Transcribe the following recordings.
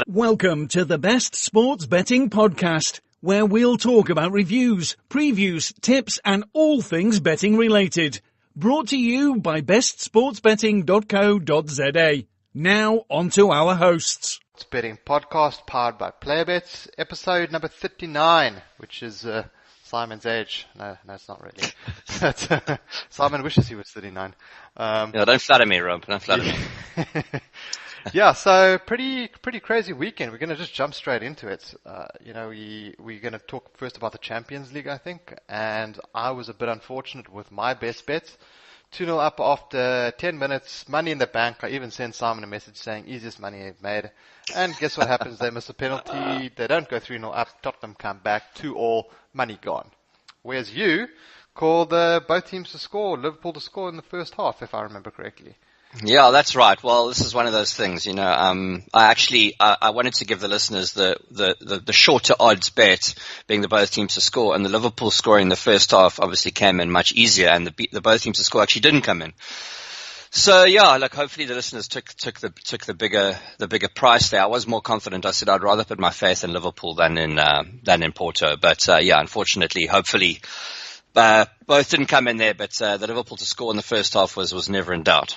Welcome to the Best Sports Betting Podcast, where we'll talk about reviews, previews, tips, and all things betting related. Brought to you by bestsportsbetting.co.za. Now, on to our hosts. Sports Betting Podcast, powered by PlayerBets, episode number 39, which is Simon's age. No, it's not really. Simon wishes he was 39. Don't flatter me, Rob. Don't flatter me. Yeah, so pretty crazy weekend. We're going to just jump straight into it. We're going to talk first about the Champions League, I think. And I was a bit unfortunate with my best bets. 2-0 up after 10 minutes, money in the bank. I even sent Simon a message saying, easiest money I've made. And guess what happens? They miss a penalty. They don't go 3-0 up. Tottenham come back. 2-2, money gone. Whereas you called both teams to score, Liverpool to score in the first half, if I remember correctly. Yeah, that's right. Well, this is one of those things, I wanted to give the listeners the shorter odds bet, being the both teams to score, and the Liverpool scoring in the first half obviously came in much easier, and the both teams to score actually didn't come in. So yeah, hopefully the listeners took the bigger price there. I was more confident. I said I'd rather put my faith in Liverpool than in Porto, but unfortunately, hopefully, both didn't come in there, but the Liverpool to score in the first half was never in doubt.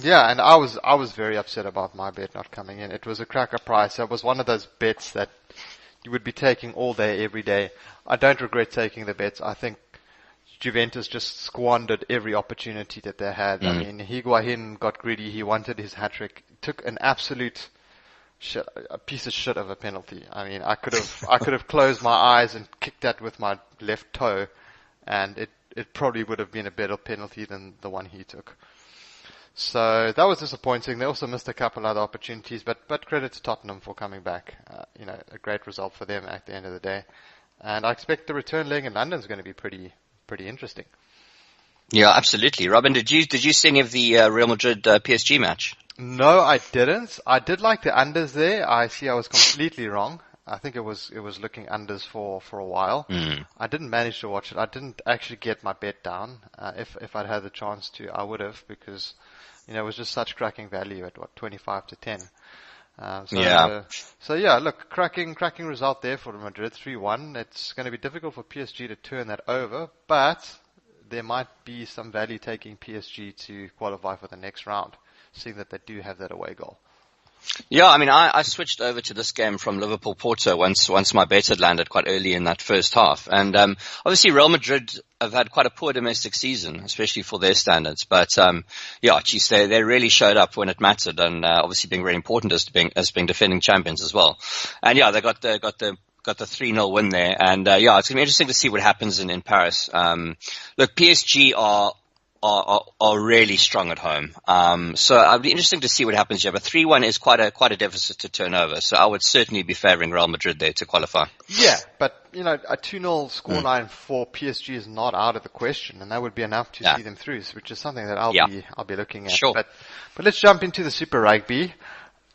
Yeah, and I was very upset about my bet not coming in. It was a cracker price. It was one of those bets that you would be taking all day, every day. I don't regret taking the bets. I think Juventus just squandered every opportunity that they had. I mean, Higuain got greedy. He wanted his hat-trick. Took an absolute a piece of shit of a penalty. I mean, I could have closed my eyes and kicked that with my left toe, and it probably would have been a better penalty than the one he took. So that was disappointing. They also missed a couple other opportunities, but credit to Tottenham for coming back. A great result for them at the end of the day. And I expect the return leg in London is going to be pretty interesting. Yeah, absolutely. Robin, did you see any of the Real Madrid PSG match? No, I didn't. I did like the unders there. I was completely wrong. I think it was looking unders for a while. I didn't manage to watch it. I didn't actually get my bet down. If I'd had the chance to, I would have, because it was just such cracking value at 25-10. Look, cracking result there for Madrid, 3-1. It's going to be difficult for PSG to turn that over, but there might be some value taking PSG to qualify for the next round, seeing that they do have that away goal. Yeah, I mean, I switched over to this game from Liverpool-Porto once my bet had landed quite early in that first half. And obviously Real Madrid have had quite a poor domestic season, especially for their standards. But they really showed up when it mattered, and obviously being very important as being defending champions as well. And yeah, they got the 3-0 win there. And it's going to be interesting to see what happens in Paris. Look, PSG are really strong at home. So it'll be interesting to see what happens here. But 3-1 is quite a deficit to turn over. So I would certainly be favouring Real Madrid there to qualify. Yeah, but a 2-0 scoreline for PSG is not out of the question, and that would be enough to see them through, which is something that I'll be looking at. Sure. But let's jump into the Super Rugby.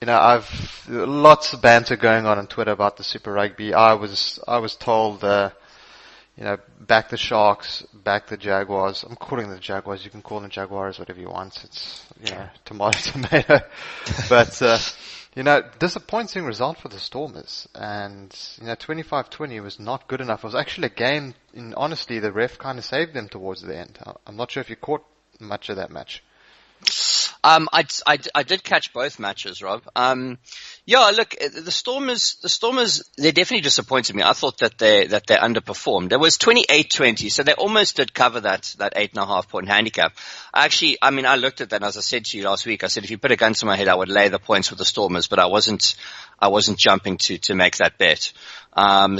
I've lots of banter going on Twitter about the Super Rugby. I was told back the Sharks, back the Jaguars. I'm calling them the Jaguars. You can call them Jaguars, whatever you want. It's, tomato. But, disappointing result for the Stormers. And, 25-20 was not good enough. It was actually a game, honestly, the ref kind of saved them towards the end. I'm not sure if you caught much of that match. I did catch both matches, Rob. Look, the Stormers, they definitely disappointed me. I thought that they underperformed. It was 28-20, so they almost did cover that 8.5 point handicap. Actually, I looked at that, and as I said to you last week, I said if you put a gun to my head, I would lay the points with the Stormers, but I wasn't jumping to make that bet.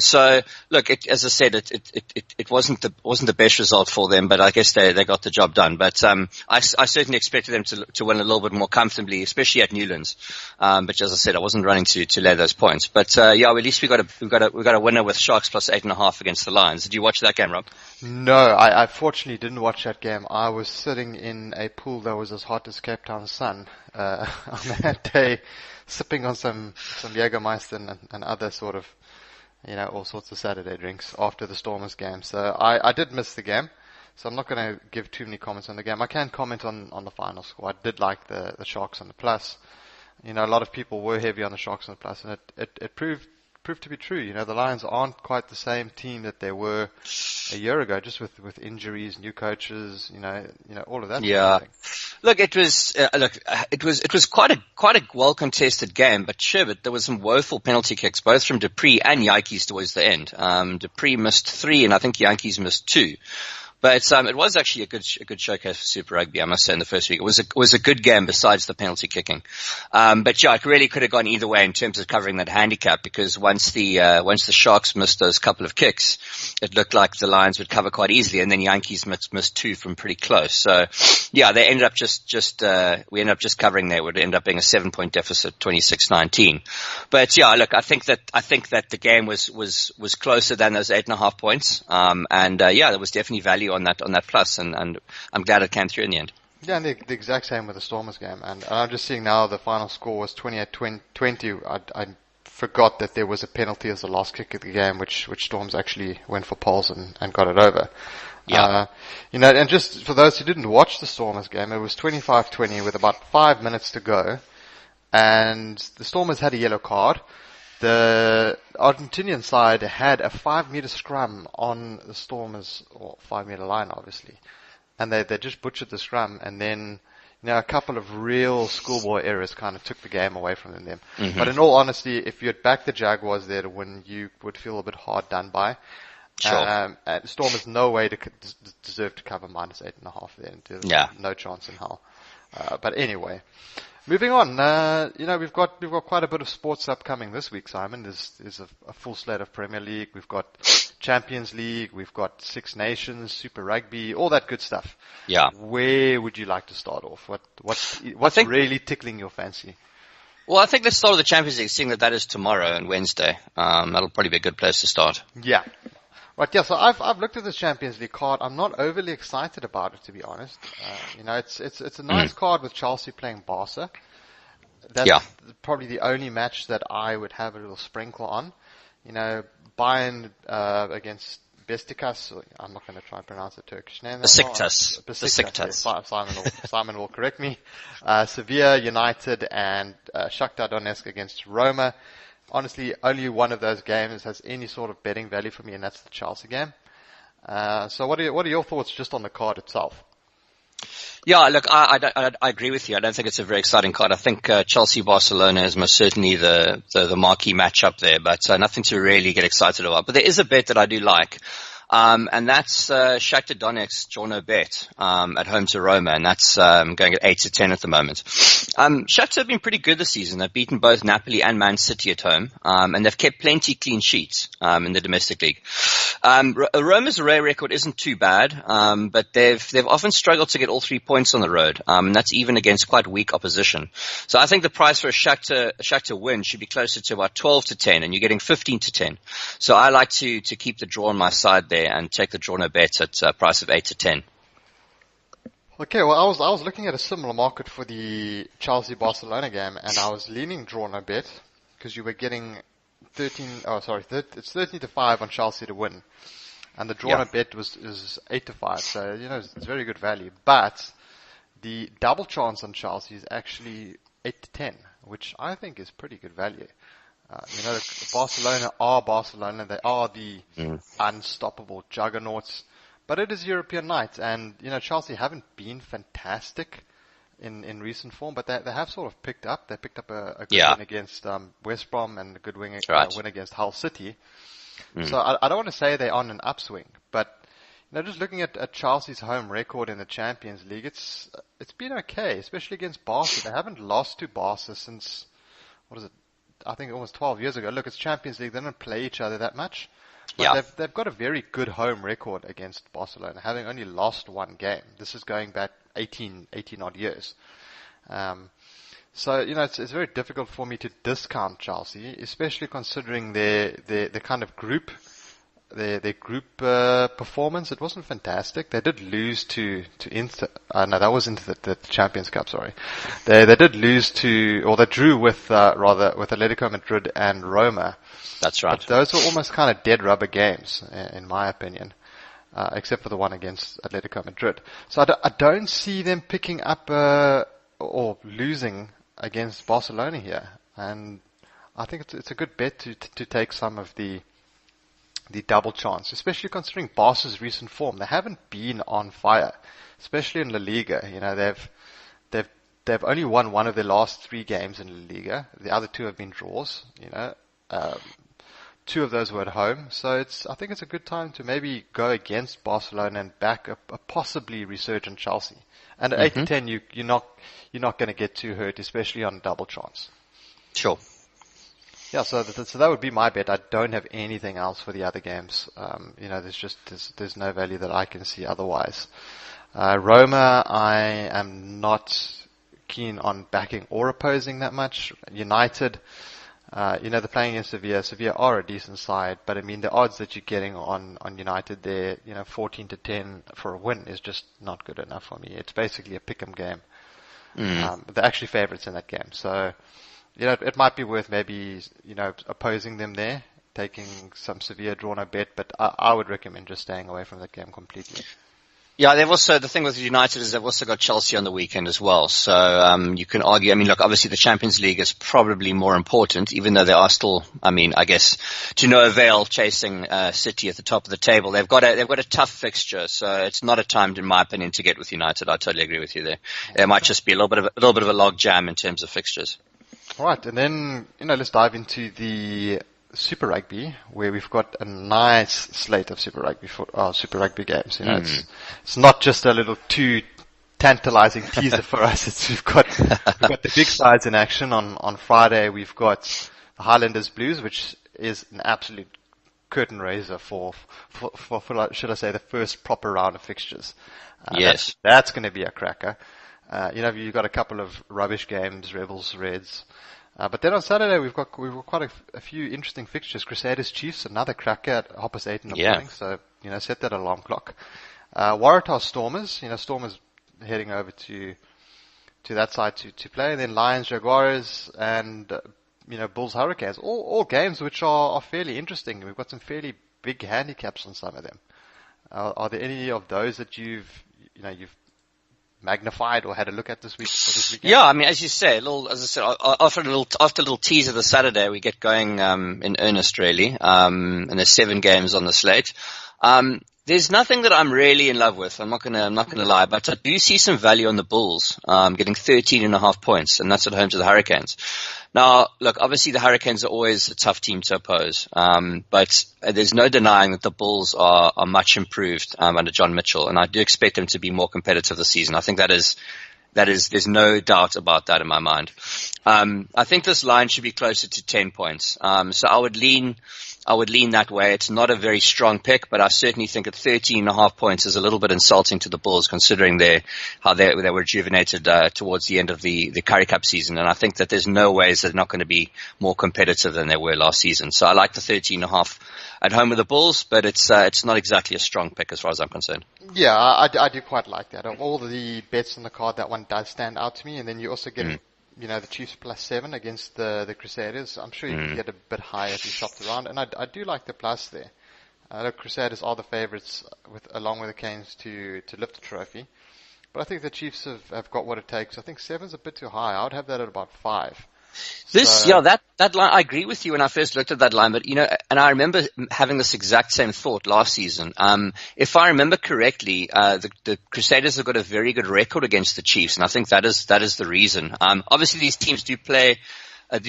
So look, as I said, it wasn't the best result for them, but I guess they got the job done. But I certainly expected them to win a little bit more comfortably, especially at Newlands. But as I said, I wasn't running to lay those points. But at least we got a winner with Sharks plus 8.5 against the Lions. Did you watch that game, Rob? No, I fortunately didn't watch that game. I was sitting in a pool that was as hot as Cape Town sun on that day, sipping on some Jägermeister and other sort of, all sorts of Saturday drinks after the Stormers game. So I did miss the game. So I'm not going to give too many comments on the game. I can comment on the final score. I did like the Sharks on the plus. You know, a lot of people were heavy on the Sharks on the plus, and it proved to be true. You know, the Lions aren't quite the same team that they were a year ago, just with injuries, new coaches, you know, all of that. Yeah. Sort of thing. Look, it was quite a well contested game, but sure, but there was some woeful penalty kicks, both from Dupree and Yankees towards the end. Dupree missed 3, and I think Yankees missed 2. But it was actually a good showcase for Super Rugby, I must say, in the first week. It was a good game besides the penalty kicking. But yeah, it really could have gone either way in terms of covering that handicap, because once the Sharks missed those couple of kicks, it looked like the Lions would cover quite easily, and then Yankees missed 2 from pretty close. So yeah, they ended up we ended up just covering there. It would end up being a 7-point deficit, 26-19. But yeah, look, I think that the game was closer than those 8.5 points. Yeah, there was definitely value on that plus, and I'm glad it came through in the end. Yeah, and the exact same with the Stormers game. And I'm just seeing now the final score was 28-20. I forgot that there was a penalty as the last kick of the game, which Storms actually went for poles and got it over. Yeah. You know, and just for those who didn't watch the Stormers game, it was 25-20 with about 5 minutes to go, and the Stormers had a yellow card. The Argentinian side had a 5-meter scrum on the Stormers, or 5-meter line, obviously. And they just butchered the scrum, and then, you know, a couple of real schoolboy errors kind of took the game away from them. Mm-hmm. But in all honesty, if you had backed the Jaguars there to win, you would feel a bit hard done by. Sure. Stormers no way to deserve to cover minus 8.5 there. There's no chance in hell. But anyway. Moving on, you know, we've got quite a bit of sports upcoming this week, Simon. There's a full slate of Premier League. We've got Champions League. We've got Six Nations, Super Rugby, all that good stuff. Yeah. Where would you like to start off? What's really tickling your fancy? Well, I think let's start with the Champions League, seeing that is tomorrow and Wednesday. That'll probably be a good place to start. Yeah. Right, yeah, so I've looked at this Champions League card. I'm not overly excited about it, to be honest. You know, it's a nice card with Chelsea playing Barca. That's probably the only match that I would have a little sprinkle on. You know, Bayern against Besiktas. I'm not going to try and pronounce the Turkish name. Besiktas. Yes, Simon will correct me. Sevilla United and Shakhtar Donetsk against Roma. Honestly, only one of those games has any sort of betting value for me, and that's the Chelsea game. So what are your thoughts just on the card itself? Yeah, look, I agree with you. I don't think it's a very exciting card. I think Chelsea-Barcelona is most certainly the marquee matchup there, but nothing to really get excited about. But there is a bet that I do like. And that's Shakhtar Donetsk draw no bet at home to Roma, and that's going at 8-10 at the moment. Shakhtar have been pretty good this season. They've beaten both Napoli and Man City at home, and they've kept plenty clean sheets in the domestic league. Roma's away record isn't too bad, but they've often struggled to get all 3 points on the road, and that's even against quite weak opposition. So I think the price for a Shakhtar win should be closer to about 12-10, and you're getting 15-10. So I like to keep the draw on my side there and take the draw no bet at a price of 8-10. Okay, well, I was looking at a similar market for the Chelsea-Barcelona game, and I was leaning draw no bet because you were getting it's 13-5 on Chelsea to win, and the draw no bet is 8-5, so you know it's very good value. But the double chance on Chelsea is actually 8-10, which I think is pretty good value. You know, Barcelona are Barcelona. They are the unstoppable juggernauts. But it is European night, and you know Chelsea haven't been fantastic in recent form, but they have sort of picked up. They picked up a good win against West Brom and a good win against Hull City. So I don't want to say they're on an upswing, but you know, just looking at Chelsea's home record in the Champions League, it's been okay, especially against Barca. They haven't lost to Barca since I think almost 12 years ago. Look, it's Champions League. They don't play each other that much. But they've got a very good home record against Barcelona, having only lost one game. This is going back 18 odd years. So, you know, it's very difficult for me to discount Chelsea, especially considering their kind of group, their group performance. It wasn't fantastic. They did lose to Inter. No, that was into the Champions Cup. Sorry, they did lose they drew with Atletico Madrid and Roma. That's right. But those were almost kind of dead rubber games, in my opinion, except for the one against Atletico Madrid. So I don't see them picking up or losing against Barcelona here, and I think it's a good bet to take some of the double chance, especially considering Barca's recent form. They haven't been on fire, especially in La Liga. You know, they've only won one of their last 3 games in La Liga. The other 2 have been draws. You know, 2 of those were at home. So I think it's a good time to maybe go against Barcelona and back a possibly resurgent Chelsea. And at 8-10, you're not going to get too hurt, especially on a double chance. Sure. Yeah, so that would be my bet. I don't have anything else for the other games. You know, there's no value that I can see otherwise. Roma, I am not keen on backing or opposing that much. United, you know, they're playing against Sevilla. Sevilla are a decent side, but I mean, the odds that you're getting on United there, you know, 14-10 for a win is just not good enough for me. It's basically a pick'em game. They're actually favourites in that game, so. You know, it might be worth maybe, you know, opposing them there, taking some Sevilla draw on a bet, but I would recommend just staying away from that game completely. Yeah, the thing with United is they've also got Chelsea on the weekend as well. So, you can argue, I mean, look, obviously the Champions League is probably more important, even though they are still, I mean, I guess, to no avail chasing, City at the top of the table. They've got a tough fixture, so it's not a time, in my opinion, to get with United. I totally agree with you there. There might just be a little bit of a log jam in terms of fixtures. All right, and then, you know, let's dive into the Super Rugby, where we've got a nice slate of Super Rugby games. You know, it's not just a little too tantalizing teaser for us. We've got the big sides in action on Friday. We've got the Highlanders Blues, which is an absolute curtain raiser for should I say, the first proper round of fixtures. Yes, that's going to be a cracker. You know, you've got a couple of rubbish games, Rebels, Reds. But then on Saturday, we've got quite a few interesting fixtures. Crusaders Chiefs, another cracker at 8:30 in the morning. So, you know, set that alarm clock. Waratah Stormers, you know, Stormers heading over to that side to play. And then Lions, Jaguars, and, you know, Bulls, Hurricanes. All games which are fairly interesting. We've got some fairly big handicaps on some of them. Are there any of those that you've magnified or had a look at this week? For this weekend? Yeah, I mean, as you say, after a little teaser the Saturday, we get going in earnest, really. And there's 7 games on the slate. There's nothing that I'm really in love with. I'm not gonna lie, but I do see some value on the Bulls, getting 13.5 points, and that's at home to the Hurricanes. Now, look, obviously the Hurricanes are always a tough team to oppose, but there's no denying that the Bulls are much improved under John Mitchell, and I do expect them to be more competitive this season. I think there's no doubt about that in my mind. I think this line should be closer to 10 points. So I would lean that way. It's not a very strong pick, but I certainly think at 13.5 points is a little bit insulting to the Bulls, considering how they were rejuvenated towards the end of the Currie Cup season. And I think that there's no ways they're not going to be more competitive than they were last season. So I like the 13.5 at home with the Bulls, but it's not exactly a strong pick as far as I'm concerned. Yeah, I do quite like that. Of all the bets on the card, that one does stand out to me. And then you also get you know, the Chiefs +7 against the Crusaders. I'm sure you can get a bit higher if you shopped around, and I do like the plus there. The Crusaders are the favourites along with the Canes to lift the trophy, but I think the Chiefs have got what it takes. I think 7's a bit too high. I would have that at about 5. That line, I agree with you when I first looked at that line, but, you know, and I remember having this exact same thought last season. If I remember correctly, the Crusaders have got a very good record against the Chiefs, and I think that is the reason. Obviously these teams do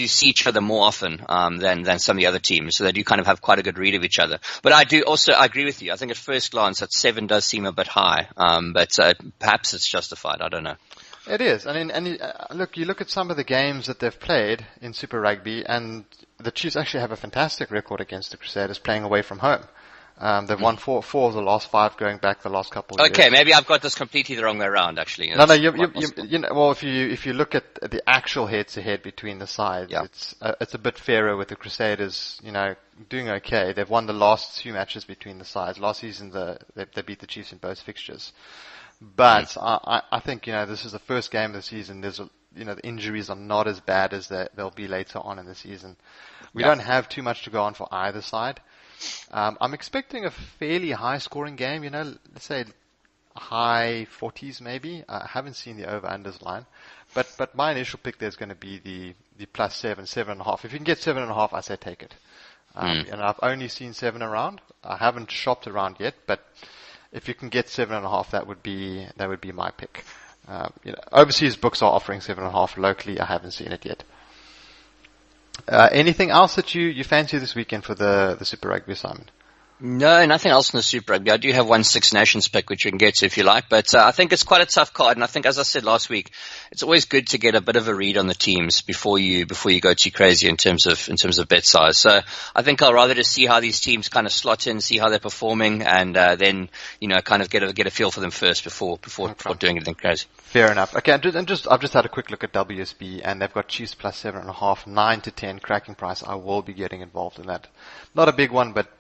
see each other more often, than some of the other teams, so they do kind of have quite a good read of each other. But I agree with you. I think at first glance that 7 does seem a bit high, but perhaps it's justified. I don't know. It is. Look, you look at some of the games that they've played in Super Rugby, and the Chiefs actually have a fantastic record against the Crusaders playing away from home. They've won 4 of the last 5 going back the last couple of years. Okay, maybe I've got this completely the wrong way around, actually. No, you know, well, if you look at the actual head-to-head between the sides, it's a bit fairer with the Crusaders, you know, doing okay. They've won the last 2 matches between the sides. Last season, they beat the Chiefs in both fixtures. But I think, you know, this is the first game of the season. The injuries are not as bad as they'll be later on in the season. We don't have too much to go on for either side. I'm expecting a fairly high scoring game, you know, let's say high 40s maybe. I haven't seen the over-unders line. But my initial pick there is going to be the plus 7.5. If you can get 7.5, I say take it. And I've only seen 7 around. I haven't shopped around yet, but if you can get 7.5, that would be my pick. Overseas books are offering 7.5. Locally, I haven't seen it yet. Anything else that you fancy this weekend for the Super Rugby, Simon? No, nothing else in the Super Rugby. I do have one Six Nations pick, which we can get to if you like, but I think it's quite a tough card, and I think, as I said last week, it's always good to get a bit of a read on the teams before you go too crazy in terms of bet size. So I think I'll rather just see how these teams kind of slot in, see how they're performing, and then kind of get a feel for them first before doing anything crazy. Fair enough. Okay, I've just had a quick look at WSB, and they've got Chiefs plus 7.5, 9 to 10 cracking price. I will be getting involved in that. Not a big one, but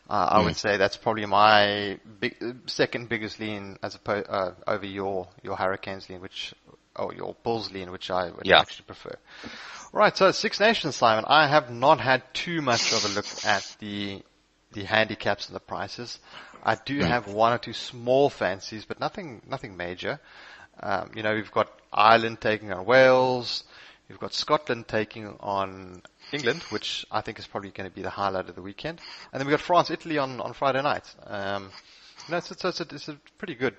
I would say that's probably my second biggest lean over your Hurricanes lean, your Bulls lean, which I would actually prefer. Right, so Six Nations, Simon. I have not had too much of a look at the handicaps and the prices. I do have one or two small fancies, but nothing major. We've got Ireland taking on Wales. You've got Scotland taking on England, which I think is probably going to be the highlight of the weekend. And then we've got France, Italy on Friday night. It's a pretty good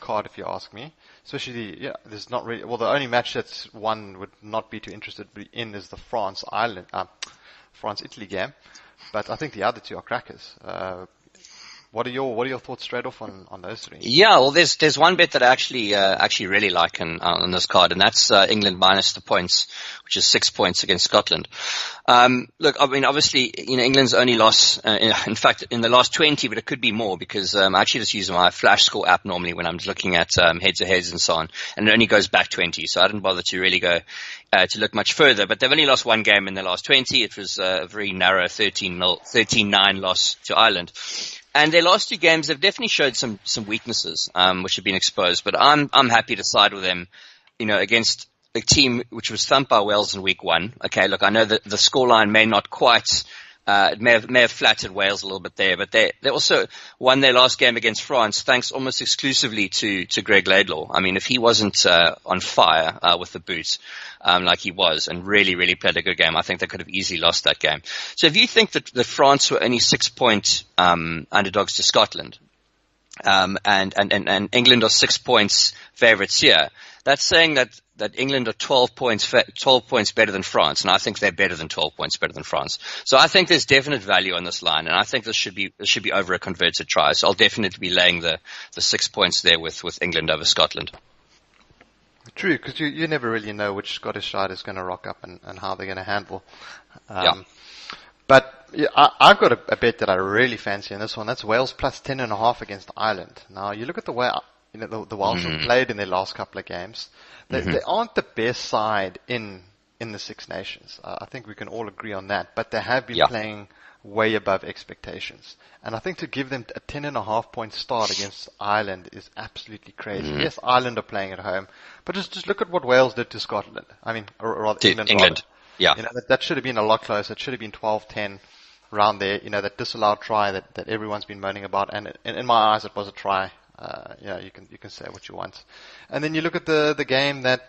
card if you ask me. Especially, there's not really, the only match that's one would not be too interested in is the France-Italy game. But I think the other two are crackers. What are your thoughts straight off on those three? Yeah, well, there's one bet that I actually really like on this card, and that's England minus the points, which is 6 points against Scotland. Look, I mean, obviously, England's only lost, in fact, in the last 20, but it could be more because I actually just use my Flash Score app normally when I'm looking at head-to-heads and so on, and it only goes back 20, so I didn't bother to really go to look much further. But they've only lost one game in the last 20. It was a very narrow 13-9 loss to Ireland. And their last two games, they've definitely showed some weaknesses, which have been exposed. But I'm happy to side with them, against a team which was thumped by Wales in week 1. Okay, look, I know that the scoreline may not quite, it may have flattered Wales a little bit there, but they also won their last game against France thanks almost exclusively to Greg Laidlaw. I mean, if he wasn't on fire with the boots like he was and really, really played a good game, I think they could have easily lost that game. So if you think that the France were only 6-point underdogs to Scotland, and England are 6 points favourites here, that's saying that England are 12 points better than France, and I think they're better than 12 points better than France. So I think there's definite value on this line, and I think this should be over a converted try. So I'll definitely be laying the 6 points there with England over Scotland. True, because you never really know which Scottish side is going to rock up and how they're going to handle. But I've got a bet that I really fancy in this one. That's Wales plus 10.5 against Ireland. Now you look at the way the Welsh have played in their last couple of games. They aren't the best side in the Six Nations. I think we can all agree on that. But they have been playing way above expectations. And I think to give them a 10.5 point start against Ireland is absolutely crazy. Yes, Ireland are playing at home, but just look at what Wales did to Scotland. I mean, or rather England. Rather. Yeah. That should have been a lot closer. It should have been 12-10 around there. That disallowed try that everyone's been moaning about. And in my eyes, it was a try. You can say what you want. And then you look at the game that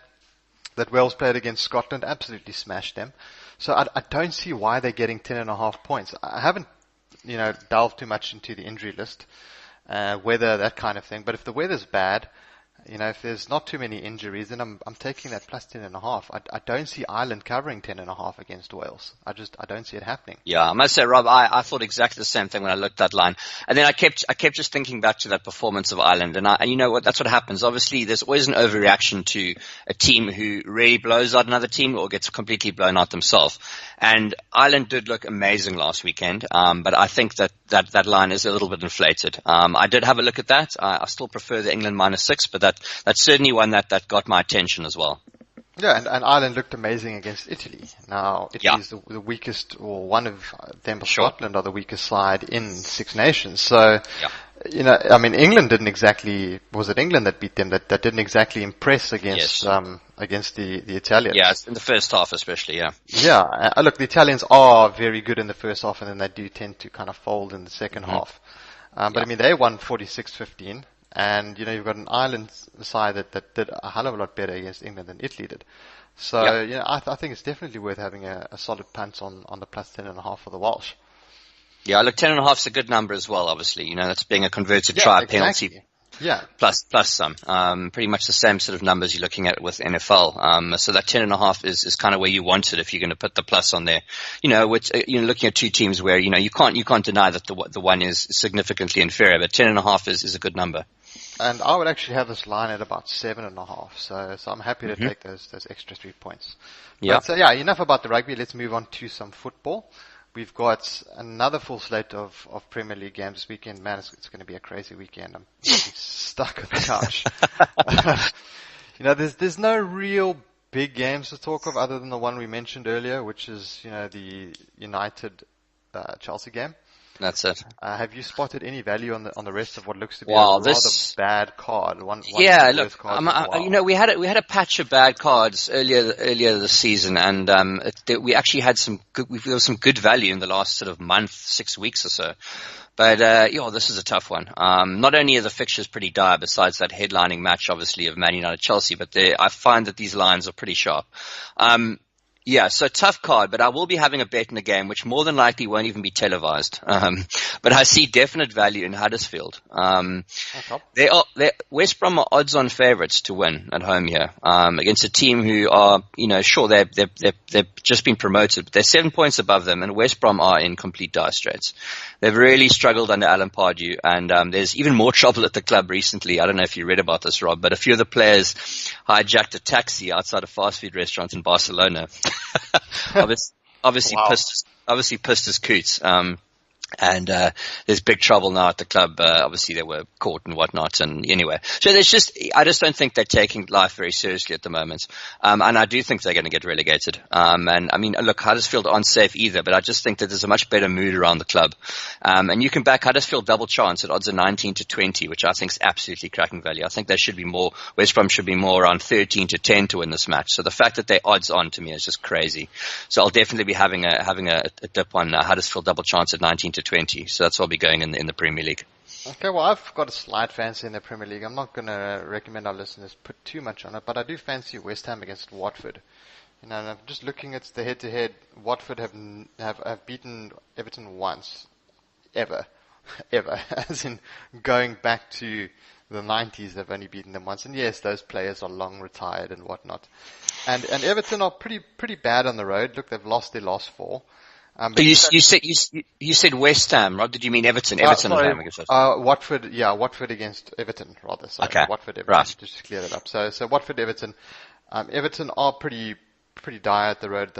Wales played against Scotland, absolutely smashed them. So I don't see why they're getting 10.5 points. I haven't, delved too much into the injury list, weather, that kind of thing. But if the weather's bad, if there's not too many injuries, then I'm taking that plus 10.5. I don't see Ireland covering 10.5 against Wales. I don't see it happening. Yeah, I must say, Rob, I thought exactly the same thing when I looked at that line. And then I kept just thinking back to that performance of Ireland. And you know what? That's what happens. Obviously, there's always an overreaction to a team who really blows out another team or gets completely blown out themselves. And Ireland did look amazing last weekend. But I think that line is a little bit inflated. I did have a look at that. I still prefer the England minus 6, but that's certainly one that got my attention as well. Yeah, and Ireland looked amazing against Italy. Now, Italy is the weakest, or one of them, Scotland are the weakest side in Six Nations. So, England didn't exactly, was it England that beat them, that didn't exactly impress against the Italians? Yeah, in the first half especially, yeah. Yeah, look, the Italians are very good in the first half, and then they do tend to kind of fold in the second half. But they won 46-15. And, you've got an Ireland side that did a hell of a lot better against England than Italy did. So, I think it's definitely worth having a solid punt on the plus 10.5 for the Welsh. Yeah, look, 10.5 is a good number as well, obviously. That's being a converted try penalty. Yeah. Plus some. Pretty much the same sort of numbers you're looking at with NFL. So that 10.5 is kind of where you want it if you're going to put the plus on there. Which, looking at two teams where, you can't deny that the one is significantly inferior, but 10.5 is a good number. And I would actually have this line at about 7.5. So I'm happy to take those extra 3 points. Yeah. So enough about the rugby. Let's move on to some football. We've got another full slate of Premier League games this weekend. Man, it's going to be a crazy weekend. I'm stuck on the couch. There's no real big games to talk of other than the one we mentioned earlier, which is, the United Chelsea game. That's it. Have you spotted any value on the rest of what looks to be a rather bad card? One look, we had a patch of bad cards earlier this season, and we actually had some good value in the last sort of month, 6 weeks or so. But this is a tough one. Not only are the fixtures pretty dire, besides that headlining match, obviously, of Man United Chelsea, but I find that these lines are pretty sharp. So tough card, but I will be having a bet in the game, which more than likely won't even be televised. But I see definite value in Huddersfield. West Brom are odds-on favourites to win at home here, against a team who are, sure, they've just been promoted, but they're 7 points above them, and West Brom are in complete dire straits. They've really struggled under Alan Pardew, and there's even more trouble at the club recently. I don't know if you read about this, Rob, but a few of the players hijacked a taxi outside a fast food restaurant in Barcelona. Obviously pissed his coots. And there's big trouble now at the club. Obviously they were caught and whatnot, and anyway. So I just don't think they're taking life very seriously at the moment. And I do think they're going to get relegated. And I mean, look, Huddersfield aren't safe either, but I just think that there's a much better mood around the club. And you can back Huddersfield double chance at odds of 19-20, which I think is absolutely cracking value. I think they should be more, West Brom should be more around 13-10 to win this match. So the fact that they're odds on to me is just crazy. So I'll definitely be having a dip on Huddersfield double chance at 19-20. So that's what I'll be going in the Premier League. Okay, well, I've got a slight fancy in the Premier League. I'm not going to recommend our listeners put too much on it, but I do fancy West Ham against Watford. And I'm just looking at the head-to-head. Watford have beaten Everton once, ever, as in going back to the 90s. They've only beaten them once, and yes, those players are long retired and whatnot. And Everton are pretty bad on the road. Look, they've lost their last 4. You said West Ham, right? Did you mean Everton? Everton at home. Watford against Everton, rather. Sorry. Okay. Watford, Everton, right. Just to clear that up. So Watford, Everton. Everton are pretty dire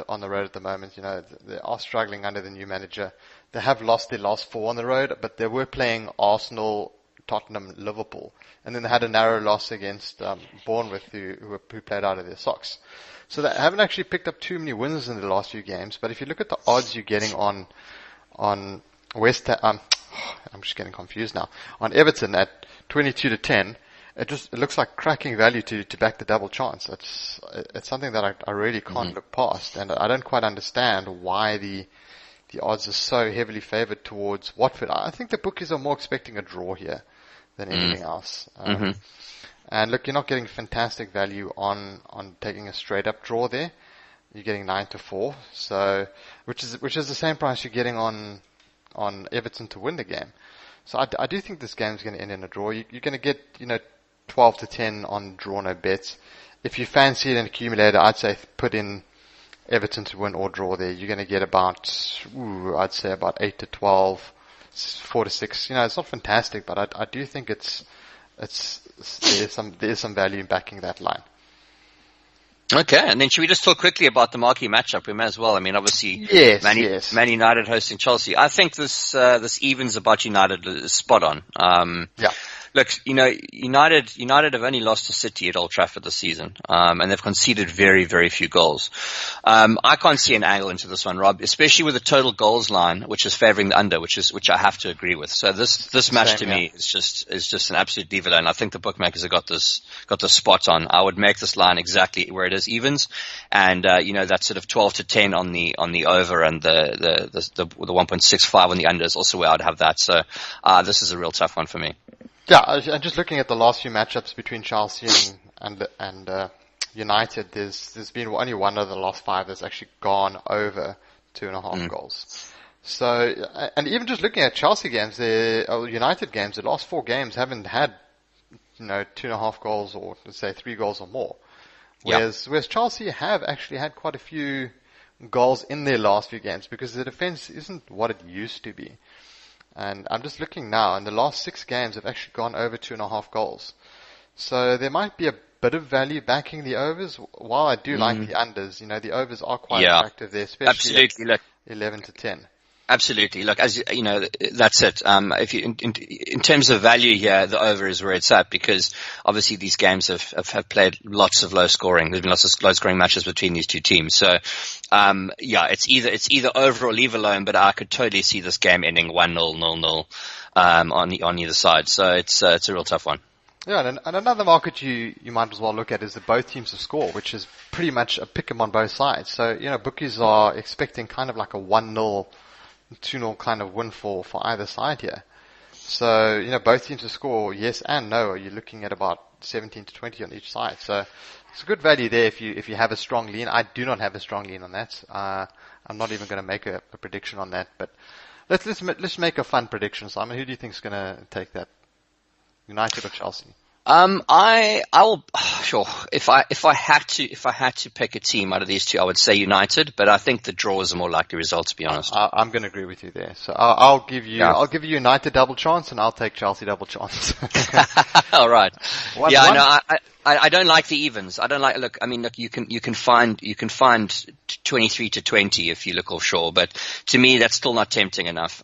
on the road at the moment. They are struggling under the new manager. They have lost their last 4 on the road, but they were playing Arsenal, Tottenham, Liverpool, and then they had a narrow loss against Bournemouth, who played out of their socks. So they haven't actually picked up too many wins in the last few games. But if you look at the odds you're getting on West Ham, I'm just getting confused now. On Everton at 22-10, it looks like cracking value to back the double chance. It's something that I really can't look past, and I don't quite understand why the odds are so heavily favoured towards Watford. I think the bookies are more expecting a draw here than anything else. And look, you're not getting fantastic value on taking a straight up draw there. You're getting 9-4, so which is the same price you're getting on Everton to win the game. So I do think this game's going to end in a draw. You're going to get 12-10 on draw no bets. If you fancy an accumulator, I'd say put in Everton to win or draw there. You're going to get about 8-12, 4-6. It's not fantastic, but I do think there's some value in backing that line. Okay, and then should we just talk quickly about the marquee matchup? We may as well. I mean, obviously, yes. Man United hosting Chelsea. I think this evens about United is spot on. Yeah. Look, United have only lost to City at Old Trafford this season, and they've conceded very, very few goals. I can't see an angle into this one, Rob, especially with the total goals line, which is favouring the under, which I have to agree with. So this match to me is just an absolute diva, and I think the bookmakers have got this spot on. I would make this line exactly where it is evens, and that sort of 12-10 on the over, and the 1.65 on the under is also where I'd have that. So this is a real tough one for me. and just looking at the last few matchups between Chelsea and United, there's been only one of the last 5 that's actually gone over 2.5 goals. So, and even just looking at Chelsea games, United games, the last 4 games haven't had 2.5 goals, or let's say 3 goals or more. Whereas Chelsea have actually had quite a few goals in their last few games, because the defense isn't what it used to be. And I'm just looking now, and the last 6 games have actually gone over 2.5 goals. So there might be a bit of value backing the overs, while I do like the unders. The overs are quite attractive there, especially at 11 to 10. Absolutely. Look, as you know, that's it. If you, in terms of value here, the over is where it's at, because obviously these games have played lots of low scoring. There's been lots of low scoring matches between these two teams. So, it's either over or leave alone, but I could totally see this game ending 1-0, 0-0, on either side. So it's a real tough one. Yeah, and another market you might as well look at is that both teams to score, which is pretty much a pick 'em on both sides. So, bookies are expecting kind of like a 1-0, 2-0 kind of win for either side here. So, both teams to score, yes and no, you're looking at about 17 to 20 on each side. So it's a good value there if you have a strong lean. I do not have a strong lean on that. I'm not even going to make a prediction on that, but let's make a fun prediction, Simon. Who do you think is going to take that? United or Chelsea? I will, sure. If I had to pick a team out of these two, I would say United, but I think the draw is a more likely result, to be honest. I'm going to agree with you there. So I'll give you United double chance, and I'll take Chelsea double chance. All right. I don't like the evens. I don't like. Look, you can find 23 to 20 if you look offshore, but to me that's still not tempting enough.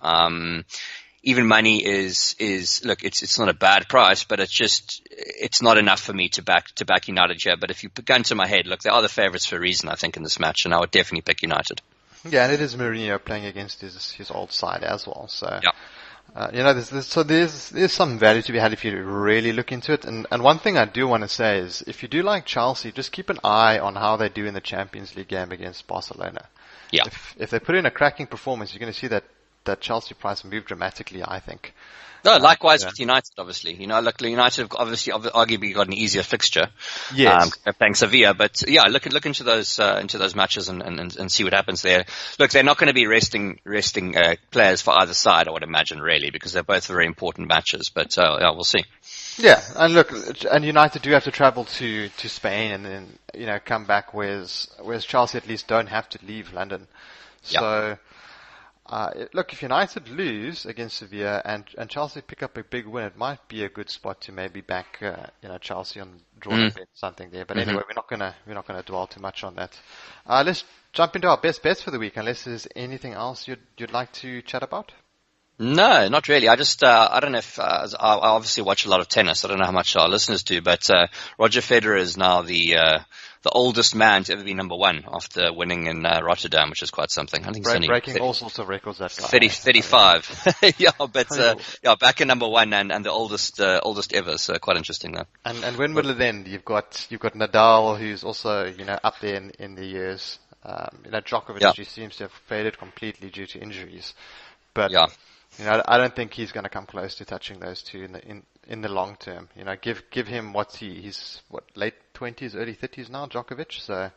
Even money is look, it's not a bad price, but it's not enough for me to back United here. But if you go into my head, look, they are the favourites for a reason, I think, in this match, and I would definitely pick United. Yeah, and it is Mourinho playing against his old side as well. So, there's some value to be had if you really look into it. And one thing I do want to say is, if you do like Chelsea, just keep an eye on how they do in the Champions League game against Barcelona. Yeah. If they put in a cracking performance, you're going to see that Chelsea price move dramatically, I think. No, likewise with United, obviously. Look, United have obviously arguably got an easier fixture. Yes. Playing Sevilla, but look into those matches and see what happens there. Look, they're not going to be resting players for either side, I would imagine, really, because they're both very important matches. But we'll see. Yeah, and look, and United do have to travel to Spain and then come back, whereas Chelsea at least don't have to leave London. So. Look, if United lose against Sevilla and Chelsea pick up a big win, it might be a good spot to maybe back Chelsea on drawing something there. But anyway, we're not gonna dwell too much on that. Let's jump into our best bets for the week, unless there's anything else you'd like to chat about. No, not really. I don't know if I obviously watch a lot of tennis. I don't know how much our listeners do, but Roger Federer is now the oldest man to ever be number one after winning in Rotterdam, which is quite something. I think he's breaking all sorts of records. That guy. 35. Back in number one and the oldest ever. So quite interesting though. And when will it end? You've got Nadal, who's also up there in the years. Djokovic, who seems to have faded completely due to injuries, but I don't think he's going to come close to touching those two in the long term. Give him he's late 20s, early 30s now, Djokovic. So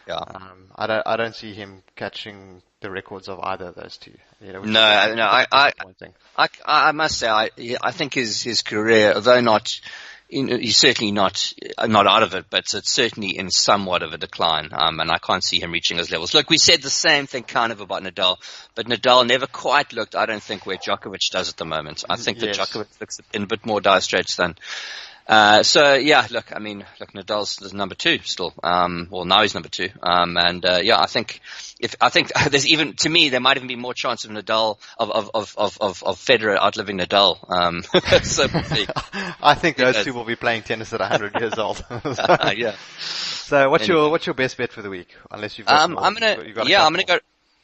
I don't see him catching the records of either of those two. I must say I think his career, although not. He's certainly not out of it, but it's certainly in somewhat of a decline, and I can't see him reaching those levels. Look, we said the same thing kind of about Nadal, but Nadal never quite looked, I don't think, where Djokovic does at the moment. I think that Djokovic looks in a bit more dire straits than. Look, Nadal's number 2 still. Now he's number 2. I think there's even, to me, there might even be more chance of Nadal, of Federer outliving Nadal. I think those two will be playing tennis at 100 years old. So what's your best bet for the week? Unless you've got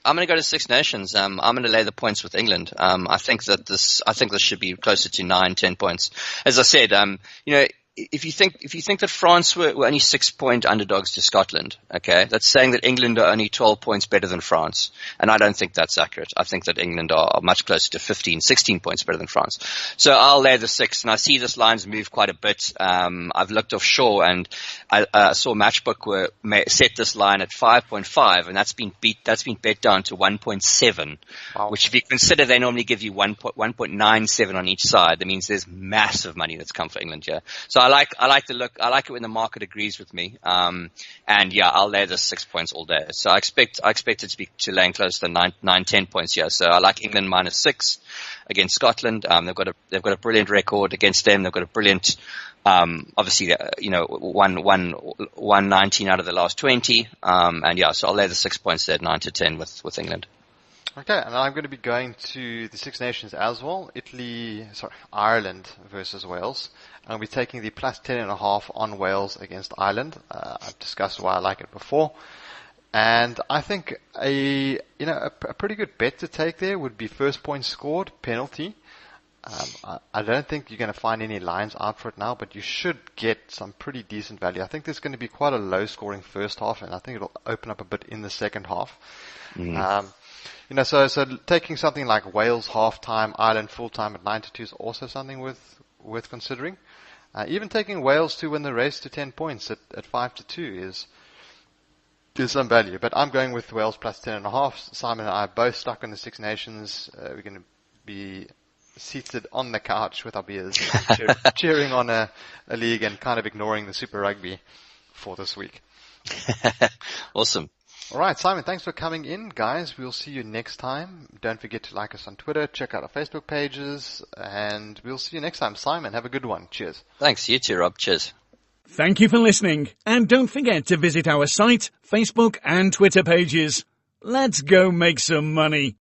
I'm going to go to Six Nations. I'm going to lay the points with England. I think this should be closer to 9-10 points. As I said, if you think that France were only 6-point underdogs to Scotland, okay, that's saying that England are only 12 points better than France. And I don't think that's accurate. I think that England are much closer to 15, 16 points better than France. So I'll lay the 6, and I see this line's moved quite a bit. I've looked offshore, and I saw Matchbook set this line at 5.5, and that's been bet down to 1.7, Wow. which if you consider they normally give you 1.97 on each side, that means there's massive money that's come for England here. So I like the look. I like it when the market agrees with me. And yeah, I'll lay the 6 points all day. So I expect it to laying close to 10 points here. So I like England -6 against Scotland. They've got a brilliant record against them. They've got a brilliant, obviously, 119 out of the last 20. And yeah, so I'll lay the 6 points there at 9-10 with England. Okay, and I'm going to be going to the Six Nations as well. Ireland versus Wales. I'll be taking the +10.5 on Wales against Ireland. I've discussed why I like it before. And I think a pretty good bet to take there would be first point scored, penalty. I don't think you're going to find any lines out for it now, but you should get some pretty decent value. I think there's going to be quite a low scoring first half, and I think it'll open up a bit in the second half. So taking something like Wales half-time, Ireland full-time at 9-2 is also something worth considering. Even taking Wales to win the race to 10 points at 5-2 is some value. But I'm going with Wales +10.5. Simon and I are both stuck in the Six Nations. We're going to be seated on the couch with our beers, cheering on a league and kind of ignoring the Super Rugby for this week. Awesome. All right, Simon, thanks for coming in, guys. We'll see you next time. Don't forget to like us on Twitter, check out our Facebook pages, and we'll see you next time. Simon, have a good one. Cheers. Thanks. You too, Rob. Cheers. Thank you for listening, and don't forget to visit our site, Facebook and Twitter pages. Let's go make some money.